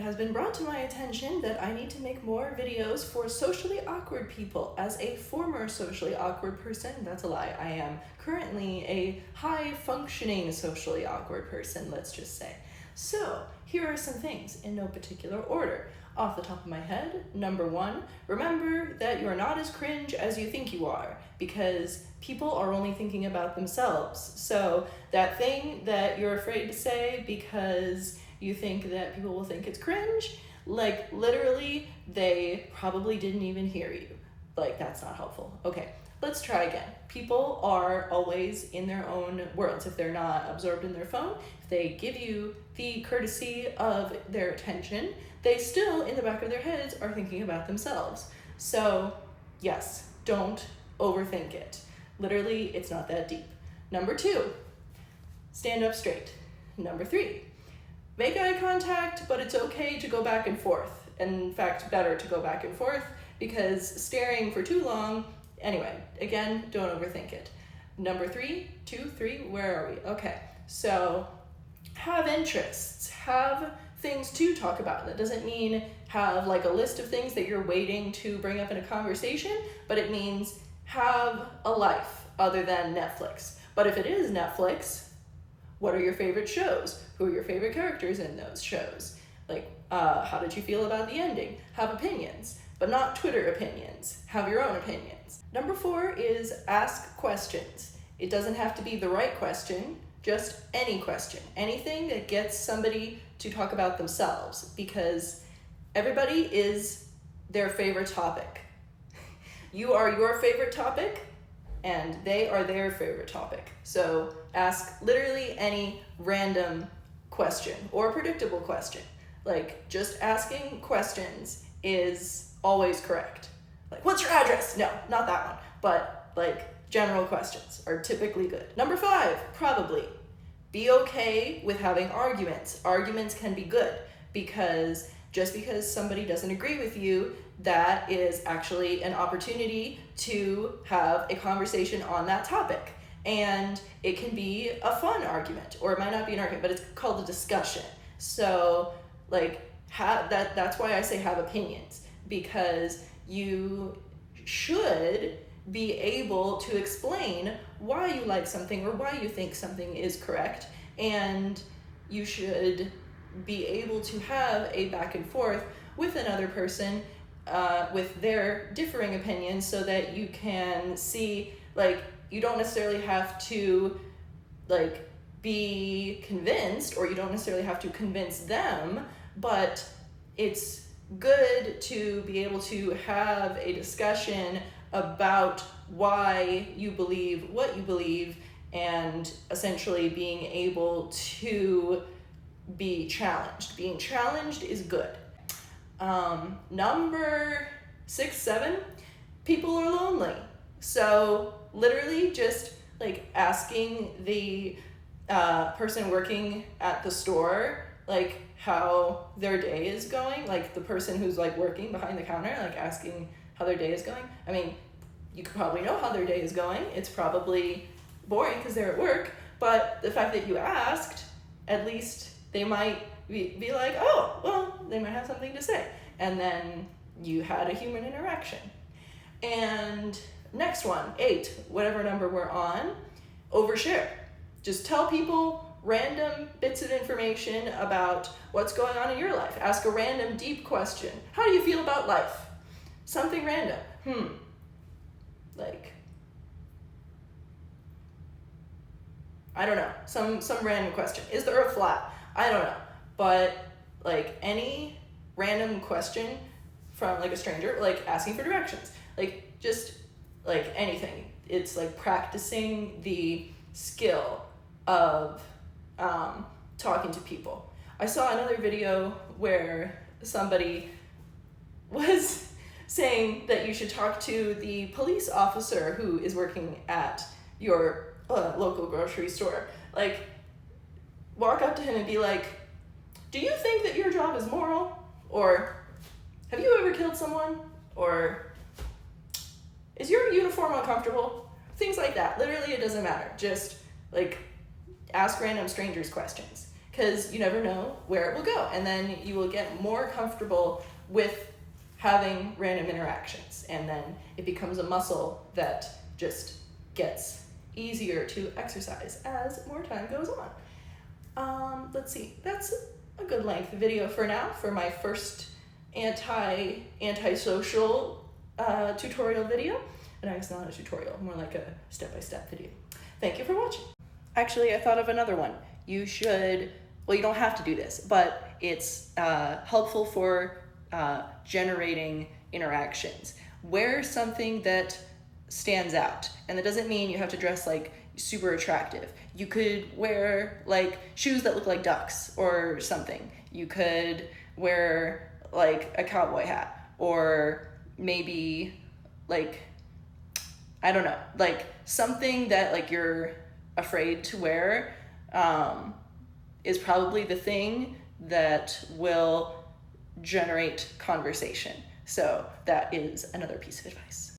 has been brought to my attention that I need to make more videos for socially awkward people. As a former socially awkward person, that's a lie, I am currently a high-functioning socially awkward person, let's just say. So, here are some things in no particular order. Off the top of my head, number 1, remember that you are not as cringe as you think you are, because people are only thinking about themselves. So that thing that you're afraid to say because you think that people will think it's cringe, like literally, they probably didn't even hear you. Like, that's not helpful. Okay, let's try again. People are always in their own worlds. If they're not absorbed in their phone, if they give you the courtesy of their attention, they still, in the back of their heads, are thinking about themselves. So, yes, don't overthink it. Literally, it's not that deep. Number 2, stand up straight. Number 3, make eye contact, but it's okay to go back and forth. In fact, better to go back and forth, because staring for too long, anyway, again, don't overthink it. Number 3, where are we? Okay, so have interests, have things to talk about. That doesn't mean have like a list of things that you're waiting to bring up in a conversation, but it means have a life other than Netflix. But if it is Netflix, what are your favorite shows? Who are your favorite characters in those shows? Like, how did you feel about the ending? Have opinions, but not Twitter opinions. Have your own opinions. Number 4 is ask questions. It doesn't have to be the right question, just any question. Anything that gets somebody to talk about themselves, because everybody is their favorite topic. You are your favorite topic, and they are their favorite topic. So ask literally any random question or predictable question. Like, just asking questions is always correct. Like, what's your address? No, not that one. But like, general questions are typically good. Number 5, probably. Be okay with having arguments. Arguments can be good, because just because somebody doesn't agree with you, that is actually an opportunity to have a conversation on that topic. And it can be a fun argument, or it might not be an argument, but it's called a discussion. So like, that's why I say have opinions, because you should be able to explain why you like something or why you think something is correct, and you should be able to have a back and forth with another person with their differing opinions, so that you can see, like, you don't necessarily have to like be convinced, or you don't necessarily have to convince them, but it's good to be able to have a discussion about why you believe what you believe, and essentially being able to be challenged. Being challenged is good. Number 6, 7, people are lonely. So literally just like asking the person working at the store like how their day is going, like the person who's like working behind the counter, like asking how their day is going. I mean, you could probably know how their day is going. It's probably boring because they're at work, but the fact that you asked, at least they might be like, oh, well, they might have something to say. And then you had a human interaction. And next one, 8, whatever number we're on, overshare. Just tell people random bits of information about what's going on in your life. Ask a random deep question. How do you feel about life? Something random. Like, I don't know, some random question. Is the earth flat? I don't know. But like any random question from like a stranger, like asking for directions, like just like anything. It's like practicing the skill of talking to people. I saw another video where somebody was saying that you should talk to the police officer who is working at your local grocery store. Like, walk up to him and be like, do you think that your job is moral? Or have you ever killed someone? Or is your uniform uncomfortable? Things like that. Literally, it doesn't matter. Just like ask random strangers questions. because you never know where it will go. And then you will get more comfortable with having random interactions. And then it becomes a muscle that just gets easier to exercise as more time goes on. Let's see, that's a good length video for now for my first antisocial tutorial video. And it's not a tutorial, more like a step-by-step video. Thank you for watching. Actually, I thought of another one. You should, well, you don't have to do this, but it's helpful for generating interactions. Wear something that stands out. And that doesn't mean you have to dress like super attractive. You could wear like shoes that look like ducks or something. You could wear like a cowboy hat, or maybe like, I don't know, like something that like you're afraid to wear is probably the thing that will generate conversation. So that is another piece of advice.